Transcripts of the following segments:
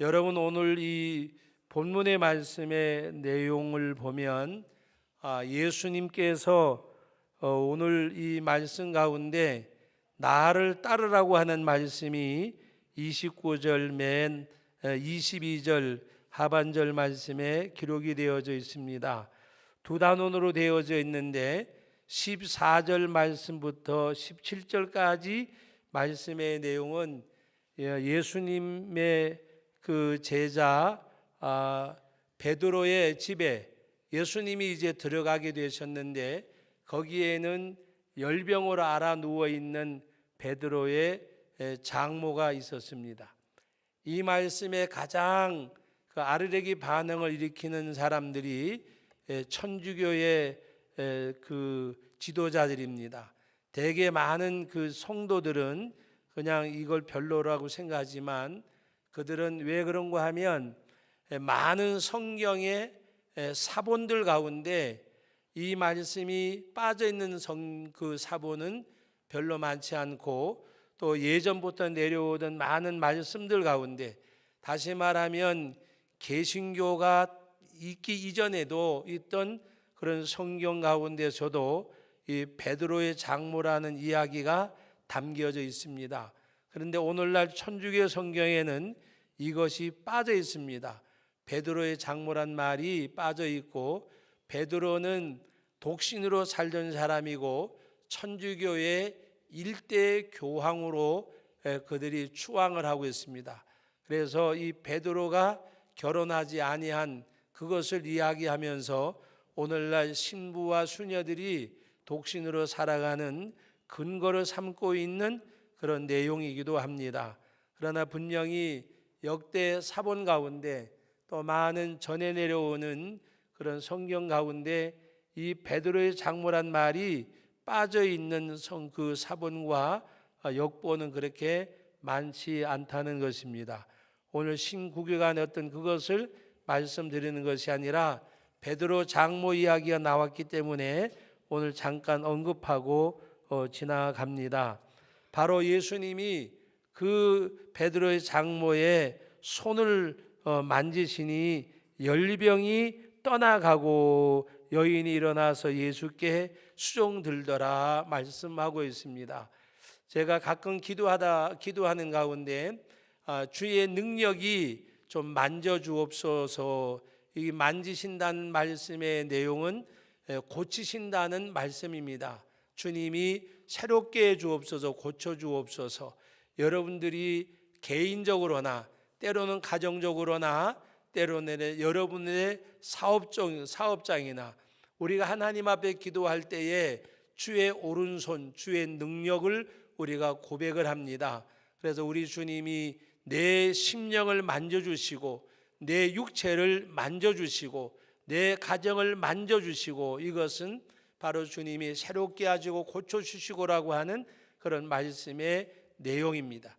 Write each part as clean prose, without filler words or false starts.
여러분, 오늘 이 본문의 말씀의 내용을 보면 예수님께서 오늘 이 말씀 가운데 나를 따르라고 하는 말씀이 29절 맨 22절 하반절 말씀에 기록이 되어져 있습니다. 두 단원으로 되어져 있는데 14절 말씀부터 17절까지 말씀의 내용은 예수님의 그 제자 베드로의 집에 예수님이 이제 들어가게 되셨는데, 거기에는 열병으로 앓아 누워 있는 베드로의 장모가 있었습니다. 이 말씀에 가장 그 아르레기 반응을 일으키는 사람들이 천주교의 그 지도자들입니다. 대개 많은 그 성도들은 그냥 이걸 별로라고 생각하지만, 그들은 왜 그런가 하면 많은 성경의 사본들 가운데 이 말씀이 빠져 있는 그 사본은 별로 많지 않고, 또 예전부터 내려오던 많은 말씀들 가운데, 다시 말하면 개신교가 있기 이전에도 있던 그런 성경 가운데서도 이 베드로의 장모라는 이야기가 담겨져 있습니다. 그런데 오늘날 천주교 성경에는 이것이 빠져 있습니다. 베드로의 장모란 말이 빠져 있고, 베드로는 독신으로 살던 사람이고 천주교의 일대 교황으로 그들이 추앙을 하고 있습니다. 그래서 이 베드로가 결혼하지 아니한 그것을 이야기하면서 오늘날 신부와 수녀들이 독신으로 살아가는 근거를 삼고 있는 그런 내용이기도 합니다. 그러나 분명히 역대 사본 가운데 또 많은 전해 내려오는 그런 성경 가운데 이 베드로의 장모란 말이 빠져 있는 그 사본과 역본은 그렇게 많지 않다는 것입니다. 오늘 신구교가 어떤 그것을 말씀드리는 것이 아니라 베드로 장모 이야기가 나왔기 때문에 오늘 잠깐 언급하고 지나갑니다. 바로 예수님이 그 베드로의 장모의 손을 만지시니 열병이 떠나가고 여인이 일어나서 예수께 수종들더라 말씀하고 있습니다. 제가 가끔 기도하는 가운데 주의 능력이 좀 만져주옵소서, 이 만지신다는 말씀의 내용은 고치신다는 말씀입니다. 주님이 새롭게 해주옵소서, 고쳐주옵소서. 여러분들이 개인적으로나 때로는 가정적으로나 때로는 여러분의 사업장이나 우리가 하나님 앞에 기도할 때에 주의 오른손, 주의 능력을 우리가 고백을 합니다. 그래서 우리 주님이 내 심령을 만져주시고 내 육체를 만져주시고 내 가정을 만져주시고, 이것은 바로 주님이 새롭게 하시고 고쳐주시고라고 하는 그런 말씀의 내용입니다.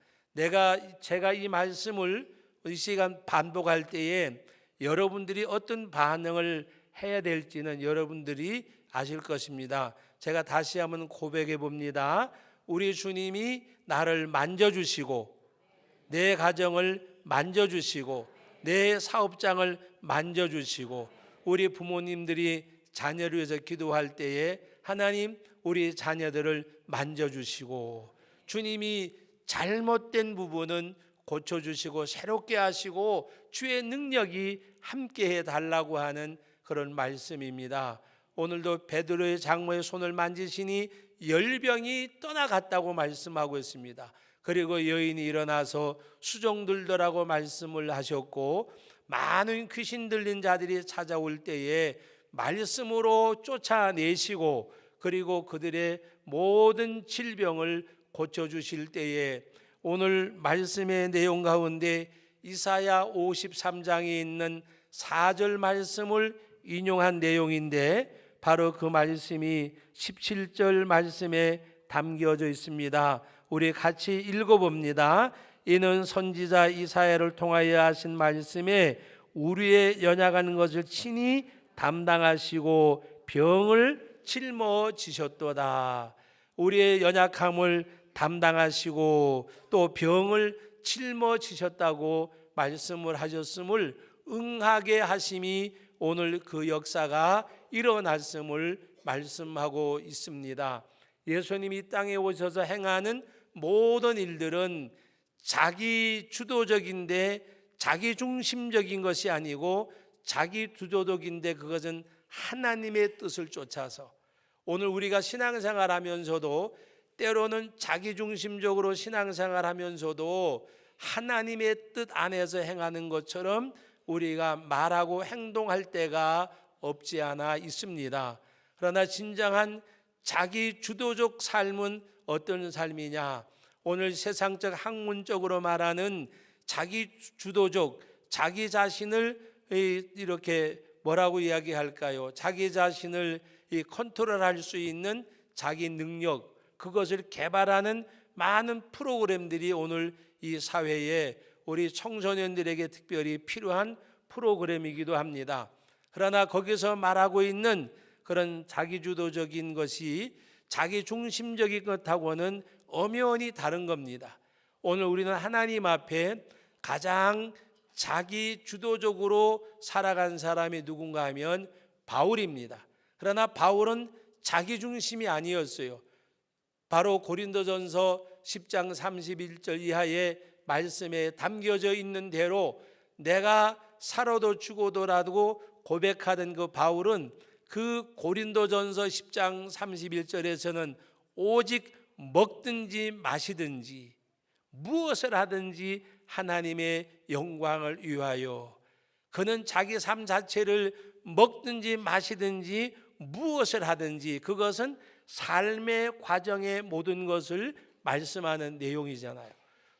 제가 이 말씀을 이 시간 반복할 때에 여러분들이 어떤 반응을 해야 될지는 여러분들이 아실 것입니다. 제가 다시 한번 고백해 봅니다. 우리 주님이 나를 만져주시고 내 가정을 만져주시고 내 사업장을 만져주시고, 우리 부모님들이 자녀를 위해서 기도할 때에 하나님 우리 자녀들을 만져주시고, 주님이 잘못된 부분은 고쳐주시고 새롭게 하시고 주의 능력이 함께해 달라고 하는 그런 말씀입니다. 오늘도 베드로의 장모의 손을 만지시니 열병이 떠나갔다고 말씀하고 있습니다. 그리고 여인이 일어나서 수종들더라고 말씀을 하셨고, 많은 귀신 들린 자들이 찾아올 때에 말씀으로 쫓아내시고, 그리고 그들의 모든 질병을 고쳐주실 때에 오늘 말씀의 내용 가운데 이사야 53장에 있는 4절 말씀을 인용한 내용인데, 바로 그 말씀이 17절 말씀에 담겨져 있습니다. 우리 같이 읽어봅니다. 이는 선지자 이사야를 통하여 하신 말씀에 우리의 연약한 것을 친히 담당하시고 병을 짊어지셨도다. 우리의 연약함을 담당하시고 또 병을 짊어지셨다고 말씀을 하셨음을 응하게 하심이 오늘 그 역사가 일어났음을 말씀하고 있습니다. 예수님이 이 땅에 오셔서 행하는 모든 일들은 자기 주도적인데 자기 중심적인 것이 아니고 자기 주도적인데 그것은 하나님의 뜻을 쫓아서, 오늘 우리가 신앙생활 하면서도 때로는 자기 중심적으로 신앙생활 하면서도 하나님의 뜻 안에서 행하는 것처럼 우리가 말하고 행동할 때가 없지 않아 있습니다. 그러나 진정한 자기 주도적 삶은 어떤 삶이냐? 오늘 세상적 학문적으로 말하는 자기 주도적, 자기 자신을 이렇게 뭐라고 이야기할까요? 자기 자신을 컨트롤할 수 있는 자기 능력, 그것을 개발하는 많은 프로그램들이 오늘 이 사회에 우리 청소년들에게 특별히 필요한 프로그램이기도 합니다. 그러나 거기서 말하고 있는 그런 자기주도적인 것이 자기 중심적인 것하고는 엄연히 다른 겁니다. 오늘 우리는 하나님 앞에 가장 자기 주도적으로 살아간 사람이 누군가 하면 바울입니다. 그러나 바울은 자기 중심이 아니었어요. 바로 고린도전서 10장 31절 이하의 말씀에 담겨져 있는 대로 내가 살아도 죽어도라고 고백하던 그 바울은 그 고린도전서 10장 31절에서는 오직 먹든지 마시든지 무엇을 하든지 하나님의 영광을 위하여, 그는 자기 삶 자체를 먹든지 마시든지 무엇을 하든지 그것은 삶의 과정의 모든 것을 말씀하는 내용이잖아요.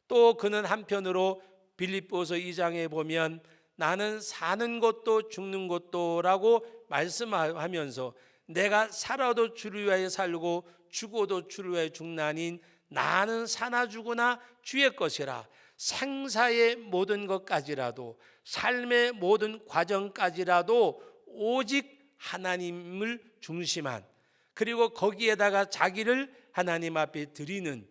또 그는 한편으로 빌립보서 2장에 보면 나는 사는 것도 죽는 것도 라고 말씀하면서 내가 살아도 주를 위하여 살고 죽어도 주를 위하여 죽나니 나는 사나 죽으나 주의 것이라. 생사의 모든 것까지라도, 삶의 모든 과정까지라도 오직 하나님을 중심한, 그리고 거기에다가 자기를 하나님 앞에 드리는,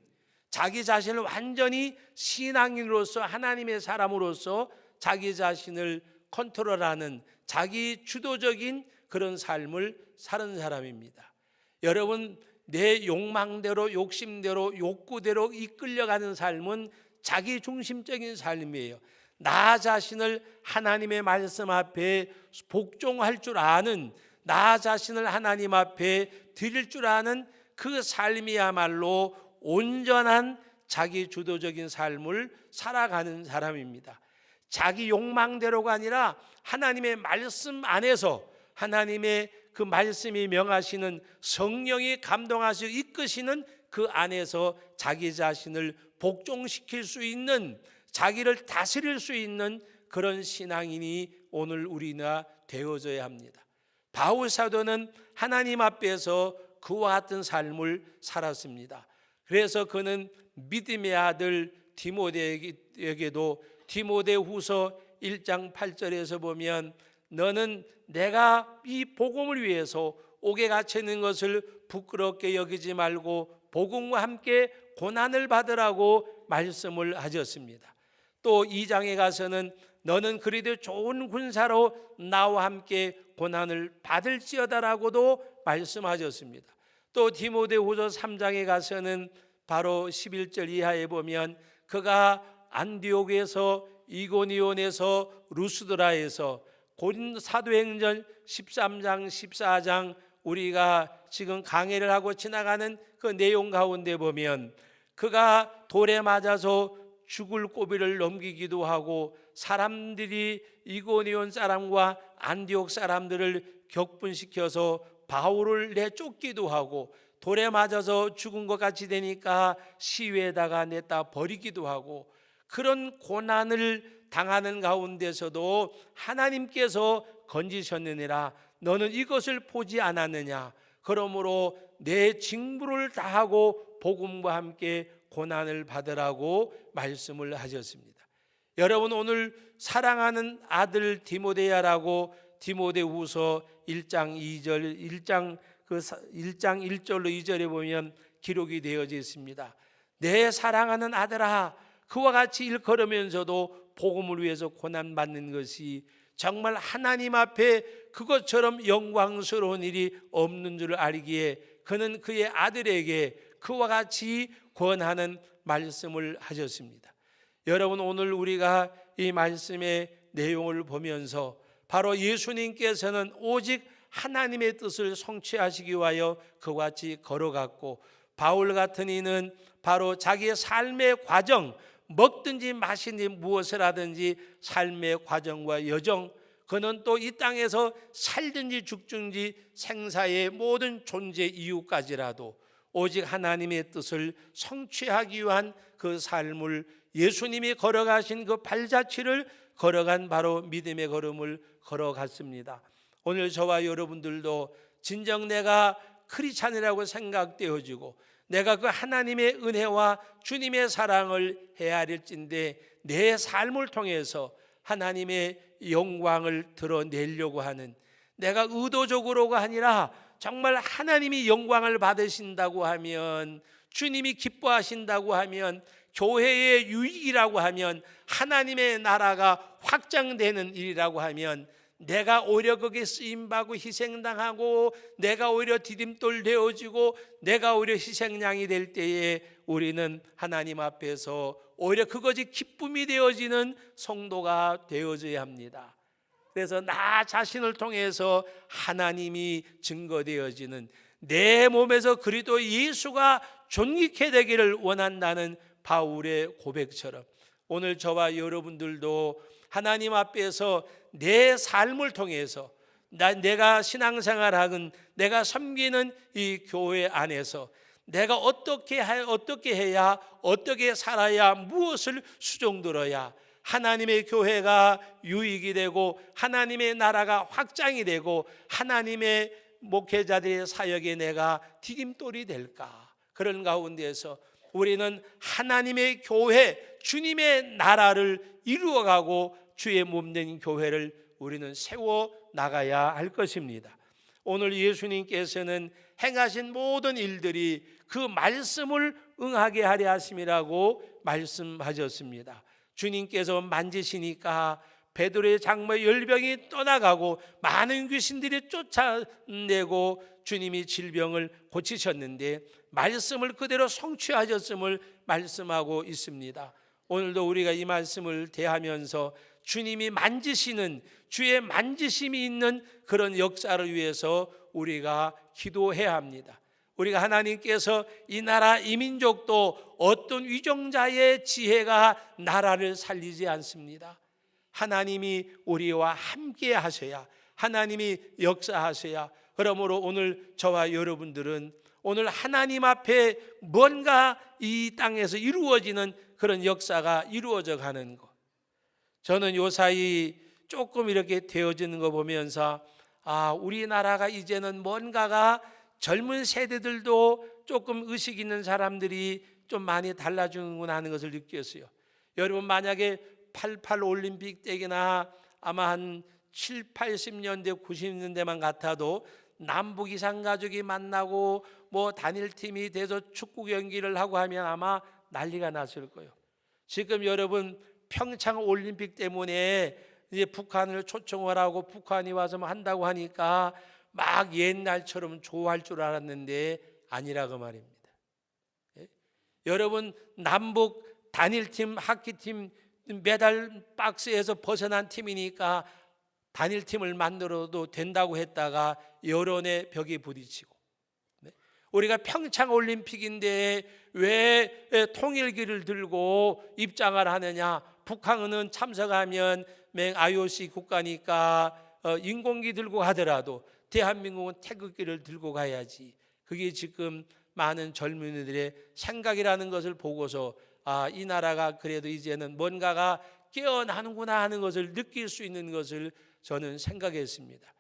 자기 자신을 완전히 신앙인으로서 하나님의 사람으로서 자기 자신을 컨트롤하는 자기 주도적인 그런 삶을 사는 사람입니다. 여러분, 내 욕망대로, 욕심대로, 욕구대로 이끌려가는 삶은 자기 중심적인 삶이에요. 나 자신을 하나님의 말씀 앞에 복종할 줄 아는, 나 자신을 하나님 앞에 드릴 줄 아는 그 삶이야말로 온전한 자기 주도적인 삶을 살아가는 사람입니다. 자기 욕망대로가 아니라 하나님의 말씀 안에서, 하나님의 그 말씀이 명하시는, 성령이 감동하시고 이끄시는 그 안에서 자기 자신을 복종시킬 수 있는, 자기를 다스릴 수 있는 그런 신앙인이 오늘 우리나 되어져야 합니다. 바울 사도는 하나님 앞에서 그와 같은 삶을 살았습니다. 그래서 그는 믿음의 아들 디모데에게도 디모데후서 1장 8절에서 보면 너는 내가 이 복음을 위해서 옥에 갇혀 있는 것을 부끄럽게 여기지 말고 복음과 함께 고난을 받으라고 말씀을 하셨습니다. 또 2장에 가서는 너는 그리도 좋은 군사로 나와 함께 고난을 받을지어다라고도 말씀하셨습니다. 또 디모데후서 3장에 가서는 바로 11절 이하에 보면 그가 안디옥에서, 이고니온에서, 루스드라에서, 사도행전 13장 14장 우리가 지금 강해를 하고 지나가는 그 내용 가운데 보면 그가 돌에 맞아서 죽을 고비를 넘기기도 하고, 사람들이 이고니온 사람과 안디옥 사람들을 격분시켜서 바울을 내쫓기도 하고, 돌에 맞아서 죽은 것 같이 되니까 시위에다가 냈다 버리기도 하고, 그런 고난을 당하는 가운데서도 하나님께서 건지셨느니라. 너는 이것을 보지 않았느냐. 그러므로 내 직무를 다하고 복음과 함께 고난을 받으라고 말씀을 하셨습니다. 여러분, 오늘 사랑하는 아들 디모데야라고 디모데후서 1장 2절, 1장 1절로 2절에 보면 기록이 되어져 있습니다. 내 사랑하는 아들아, 그와 같이 일컬으면서도 복음을 위해서 고난받는 것이 정말 하나님 앞에 그것처럼 영광스러운 일이 없는 줄 알기에 그는 그의 아들에게 그와 같이 권하는 말씀을 하셨습니다. 여러분, 오늘 우리가 이 말씀의 내용을 보면서 바로 예수님께서는 오직 하나님의 뜻을 성취하시기 위하여 그와 같이 걸어갔고, 바울 같은 이는 바로 자기의 삶의 과정, 먹든지 마시든지 무엇을 하든지 삶의 과정과 여정, 그는 또 이 땅에서 살든지 죽든지 생사의 모든 존재 이유까지라도 오직 하나님의 뜻을 성취하기 위한 그 삶을, 예수님이 걸어가신 그 발자취를 걸어간 바로 믿음의 걸음을 걸어갔습니다. 오늘 저와 여러분들도 진정 내가 크리스찬이라고 생각되어지고 내가 그 하나님의 은혜와 주님의 사랑을 헤아릴진데 내 삶을 통해서 하나님의 영광을 드러내려고 하는, 내가 의도적으로가 아니라 정말 하나님이 영광을 받으신다고 하면, 주님이 기뻐하신다고 하면, 교회의 유익이라고 하면, 하나님의 나라가 확장되는 일이라고 하면 내가 오히려 거기에 쓰임받고 희생당하고 내가 오히려 디딤돌 되어지고 내가 오히려 희생양이 될 때에 우리는 하나님 앞에서 오히려 그것이 기쁨이 되어지는 성도가 되어져야 합니다. 그래서 나 자신을 통해서 하나님이 증거되어지는, 내 몸에서 그리스도 예수가 존귀케 되기를 원한다는 바울의 고백처럼 오늘 저와 여러분들도 하나님 앞에서 내 삶을 통해서 내가 신앙생활하는, 내가 섬기는 이 교회 안에서 내가 어떻게 해야, 어떻게 살아야, 무엇을 수종들어야 하나님의 교회가 유익이 되고 하나님의 나라가 확장이 되고 하나님의 목회자들의 사역에 내가 디딤돌이 될까? 그런 가운데에서 우리는 하나님의 교회, 주님의 나라를 이루어가고 주의 몸된 교회를 우리는 세워 나가야 할 것입니다. 오늘 예수님께서는 행하신 모든 일들이 그 말씀을 응하게 하려 하심이라고 말씀하셨습니다. 주님께서 만지시니까 베드로의 장모 열병이 떠나가고 많은 귀신들이 쫓아내고 주님이 질병을 고치셨는데 말씀을 그대로 성취하셨음을 말씀하고 있습니다. 오늘도 우리가 이 말씀을 대하면서 주님이 만지시는, 주의 만지심이 있는 그런 역사를 위해서 우리가 기도해야 합니다. 우리가 하나님께서 이 나라 이 민족도 어떤 위정자의 지혜가 나라를 살리지 않습니다. 하나님이 우리와 함께 하셔야, 하나님이 역사하셔야. 그러므로 오늘 저와 여러분들은 오늘 하나님 앞에 뭔가 이 땅에서 이루어지는 그런 역사가 이루어져 가는 것, 저는 요사이 조금 이렇게 되어지는 거 보면서 우리나라가 이제는 뭔가가 젊은 세대들도 조금 의식 있는 사람들이 좀 많이 달라지는구나 하는 것을 느꼈어요. 여러분, 만약에 88 올림픽 때나 아마 한 7, 80년대, 90년대만 같아도 남북 이산 가족이 만나고 뭐 단일팀이 돼서 축구 경기를 하고 하면 아마 난리가 났을 거예요. 지금 여러분 평창 올림픽 때문에 이제 북한을 초청을 하고 북한이 와서 뭐 한다고 하니까 막 옛날처럼 좋아할 줄 알았는데 아니라고 말입니다. 여러분, 남북 단일팀, 하키팀 메달 박스에서 벗어난 팀이니까 단일팀을 만들어도 된다고 했다가 여론의 벽에 부딪히고, 우리가 평창 올림픽인데 왜 통일기를 들고 입장을 하느냐? 북한은 참석하면 IOC 국가니까 인공기 들고 가더라도 대한민국은 태극기를 들고 가야지. 그게 지금 많은 젊은이들의 생각이라는 것을 보고서 이 나라가 그래도 이제는 뭔가가 깨어나는구나 하는 것을 느낄 수 있는 것을 저는 생각했습니다.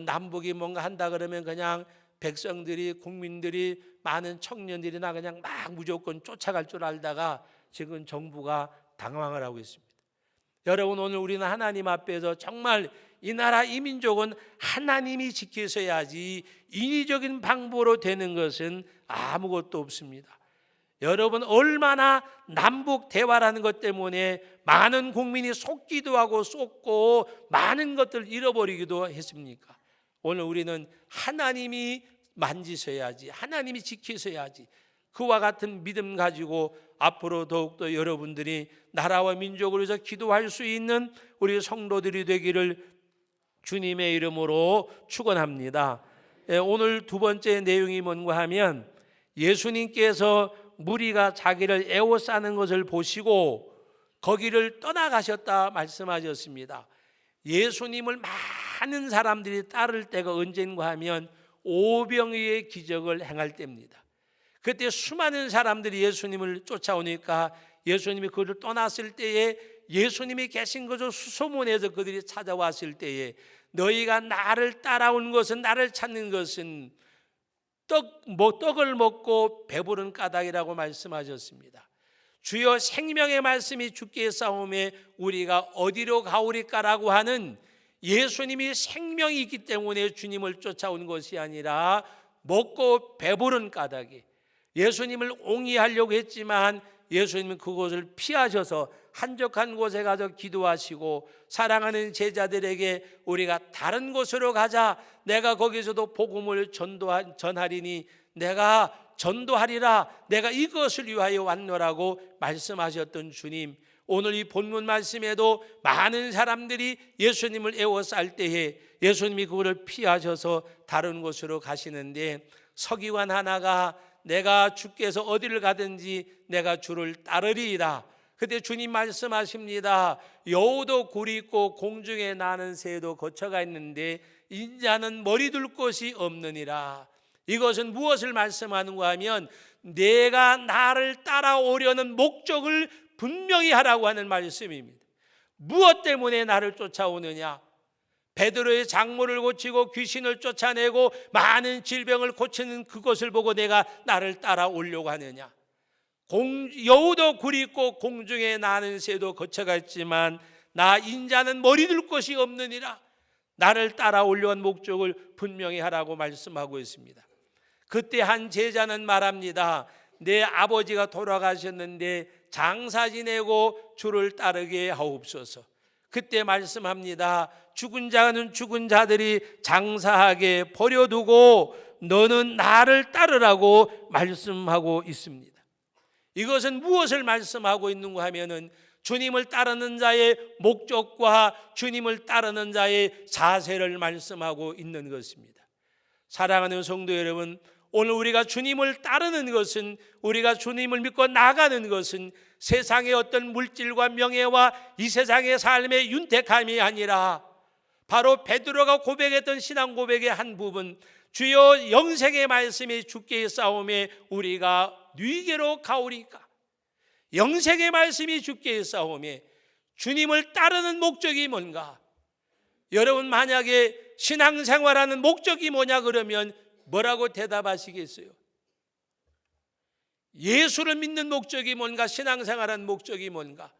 남북이 뭔가 한다 그러면 그냥 백성들이, 국민들이, 많은 청년들이나 그냥 막 무조건 쫓아갈 줄 알다가 지금 정부가 당황을 하고 있습니다. 여러분, 오늘 우리는 하나님 앞에서 정말 이 나라 이 민족은 하나님이 지키셔야지 인위적인 방법으로 되는 것은 아무것도 없습니다. 여러분, 얼마나 남북 대화라는 것 때문에 많은 국민이 속기도 하고 쏟고 많은 것들을 잃어버리기도 했습니까? 오늘 우리는 하나님이 만지셔야지, 하나님이 지키셔야지, 그와 같은 믿음 가지고 앞으로 더욱더 여러분들이 나라와 민족을 위해서 기도할 수 있는 우리 성도들이 되기를 주님의 이름으로 축원합니다. 오늘 두 번째 내용이 뭔가 하면, 예수님께서 무리가 자기를 에워싸는 것을 보시고 거기를 떠나가셨다 말씀하셨습니다. 예수님을 많은 사람들이 따를 때가 언젠가 하면 오병이의 기적을 행할 때입니다. 그때 수많은 사람들이 예수님을 쫓아오니까 예수님이 그들을 떠났을 때에 예수님이 계신 것을 수소문해서 그들이 찾아왔을 때에, 너희가 나를 따라온 것은, 나를 찾는 것은 떡을 먹고 배부른 까닭이라고 말씀하셨습니다. 주여 생명의 말씀이 주께 싸움에 우리가 어디로 가오리까라고 하는, 예수님이 생명이 있기 때문에 주님을 쫓아온 것이 아니라 먹고 배부른 까닭에, 예수님을 옹이하려고 했지만 예수님은 그곳을 피하셔서 한적한 곳에 가서 기도하시고, 사랑하는 제자들에게 우리가 다른 곳으로 가자, 내가 거기서도 복음을 전하리니 내가 전도하리라, 내가 이것을 위하여 왔노라고 말씀하셨던 주님, 오늘 이 본문 말씀에도 많은 사람들이 예수님을 에워쌀 때에 예수님이 그거를 피하셔서 다른 곳으로 가시는데, 서기관 하나가 내가 주께서 어디를 가든지 내가 주를 따르리이다. 그때 주님 말씀하십니다. 여우도 굴이 있고 공중에 나는 새도 거처가 있는데 인자는 머리 둘 곳이 없느니라. 이것은 무엇을 말씀하는가 하면, 내가 나를 따라오려는 목적을 분명히 하라고 하는 말씀입니다. 무엇 때문에 나를 쫓아오느냐? 베드로의 장모를 고치고 귀신을 쫓아내고 많은 질병을 고치는 그것을 보고 내가 나를 따라오려고 하느냐? 여우도 굴이 있고 공중에 나는 새도 거처가 있지만 나 인자는 머리 둘 곳이 없느니라. 나를 따라오려고 한 목적을 분명히 하라고 말씀하고 있습니다. 그때 한 제자는 말합니다. 내 아버지가 돌아가셨는데 장사 지내고 주를 따르게 하옵소서. 그때 말씀합니다. 죽은 자는 죽은 자들이 장사하게 버려두고 너는 나를 따르라고 말씀하고 있습니다. 이것은 무엇을 말씀하고 있는가 하면은, 주님을 따르는 자의 목적과 주님을 따르는 자의 자세를 말씀하고 있는 것입니다. 사랑하는 성도 여러분, 오늘 우리가 주님을 따르는 것은, 우리가 주님을 믿고 나가는 것은 세상의 어떤 물질과 명예와 이 세상의 삶의 윤택함이 아니라, 바로 베드로가 고백했던 신앙 고백의 한 부분, 주여 영생의 말씀이 주께 싸움에 우리가 누이게로 가오리까. 영생의 말씀이 주께 싸움에 주님을 따르는 목적이 뭔가? 여러분, 만약에 신앙생활하는 목적이 뭐냐 그러면 뭐라고 대답하시겠어요? 예수를 믿는 목적이 뭔가? 신앙생활하는 목적이 뭔가?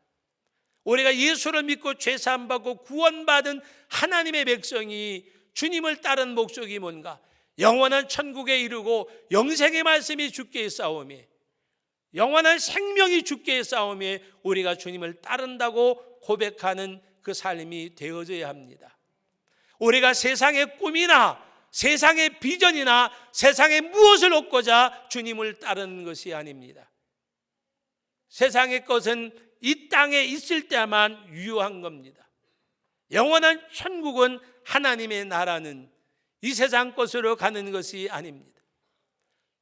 우리가 예수를 믿고 죄사함 받고 구원받은 하나님의 백성이 주님을 따르는 목적이 뭔가? 영원한 천국에 이르고 영생의 말씀이 주께 싸움에, 영원한 생명이 주께 싸움에 우리가 주님을 따른다고 고백하는 그 삶이 되어져야 합니다. 우리가 세상의 꿈이나 세상의 비전이나 세상에 무엇을 얻고자 주님을 따르는 것이 아닙니다. 세상의 것은 이 땅에 있을 때만 유효한 겁니다. 영원한 천국은, 하나님의 나라는 이 세상 것으로 가는 것이 아닙니다.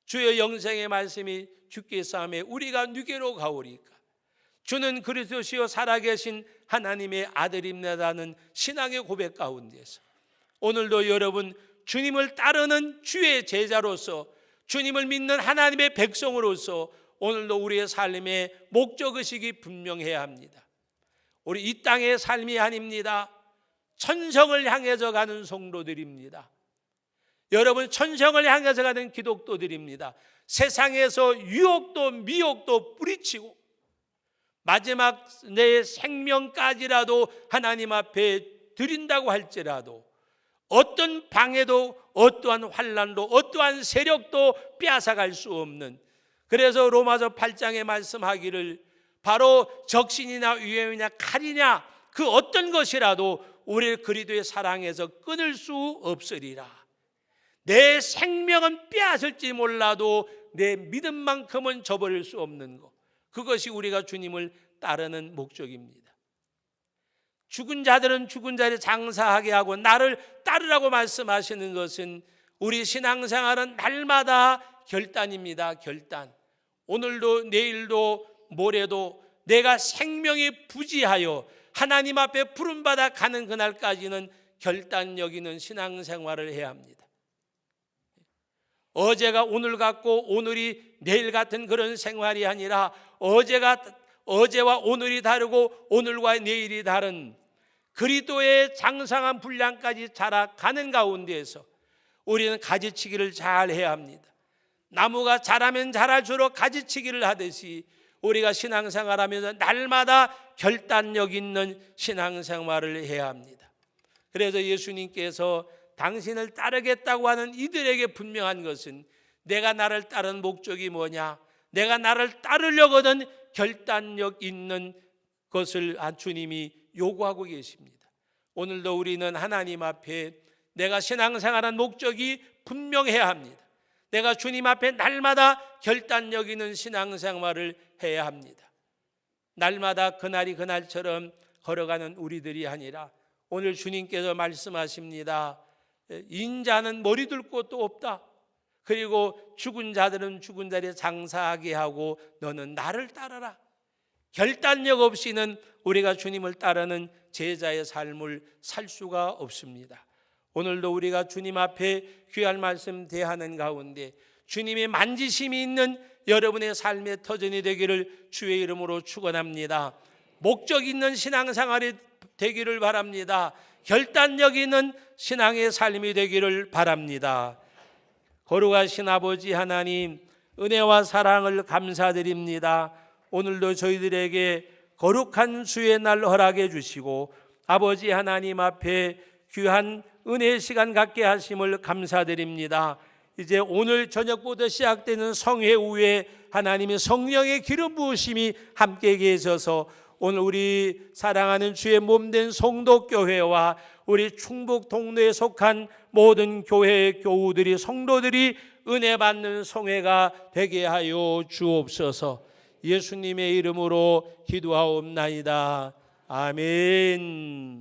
주의 영생의 말씀이 주께 싸움에 우리가 누게로 가오리까? 주는 그리스도시요 살아계신 하나님의 아들입니다는 신앙의 고백 가운데서 오늘도 여러분, 주님을 따르는 주의 제자로서, 주님을 믿는 하나님의 백성으로서 오늘도 우리의 삶의 목적의식이 분명해야 합니다. 우리 이 땅의 삶이 아닙니다. 천성을 향해서 가는 성도들입니다. 여러분, 천성을 향해서 가는 기독도들입니다. 세상에서 유혹도 미혹도 뿌리치고 마지막 내 생명까지라도 하나님 앞에 드린다고 할지라도 어떤 방해도, 어떠한 환난도, 어떠한 세력도 빼앗아갈 수 없는 그래서 로마서 8장에 말씀하기를 바로 적신이나 위험이냐 칼이냐 그 어떤 것이라도 우리를 그리스도의 사랑에서 끊을 수 없으리라. 내 생명은 빼앗을지 몰라도 내 믿음만큼은 저버릴 수 없는 것, 그것이 우리가 주님을 따르는 목적입니다. 죽은 자들은 죽은 자리에 장사하게 하고 나를 따르라고 말씀하시는 것은 우리 신앙생활은 날마다 결단입니다. 결단. 오늘도 내일도 모레도 내가 생명이 부지하여 하나님 앞에 부름받아 가는 그날까지는 결단력 있는 신앙생활을 해야 합니다. 어제가 오늘 같고 오늘이 내일 같은 그런 생활이 아니라 어제와 오늘이 다르고 오늘과 내일이 다른 그리스도의 장성한 분량까지 자라가는 가운데에서 우리는 가지치기를 잘 해야 합니다. 나무가 자라면 자랄수록 가지치기를 하듯이 우리가 신앙생활하면서 날마다 결단력 있는 신앙생활을 해야 합니다. 그래서 예수님께서 당신을 따르겠다고 하는 이들에게 분명한 것은 내가 나를 따르는 목적이 뭐냐, 내가 나를 따르려거든 결단력 있는 것을 주님이 요구하고 계십니다. 오늘도 우리는 하나님 앞에 내가 신앙생활한 목적이 분명해야 합니다. 내가 주님 앞에 날마다 결단력 있는 신앙생활을 해야 합니다. 날마다 그날이 그날처럼 걸어가는 우리들이 아니라 오늘 주님께서 말씀하십니다. 인자는 머리 둘 곳도 없다. 그리고 죽은 자들은 죽은 자리에 장사하게 하고 너는 나를 따르라. 결단력 없이는 우리가 주님을 따르는 제자의 삶을 살 수가 없습니다. 오늘도 우리가 주님 앞에 귀한 말씀 대하는 가운데 주님의 만지심이 있는 여러분의 삶의 터전이 되기를 주의 이름으로 축원합니다. 목적 있는 신앙생활이 되기를 바랍니다. 결단력 있는 신앙의 삶이 되기를 바랍니다. 거룩하신 아버지 하나님, 은혜와 사랑을 감사드립니다. 오늘도 저희들에게 거룩한 주의 날 허락해 주시고 아버지 하나님 앞에 귀한 은혜의 시간 갖게 하심을 감사드립니다. 이제 오늘 저녁부터 시작되는 성회 후에 하나님의 성령의 기름 부으심이 함께 계셔서 오늘 우리 사랑하는 주의 몸된 성도교회와 우리 충북 동네에 속한 모든 교회 교우들이 성도들이 은혜 받는 성회가 되게 하여 주옵소서. 예수님의 이름으로 기도하옵나이다. 아멘.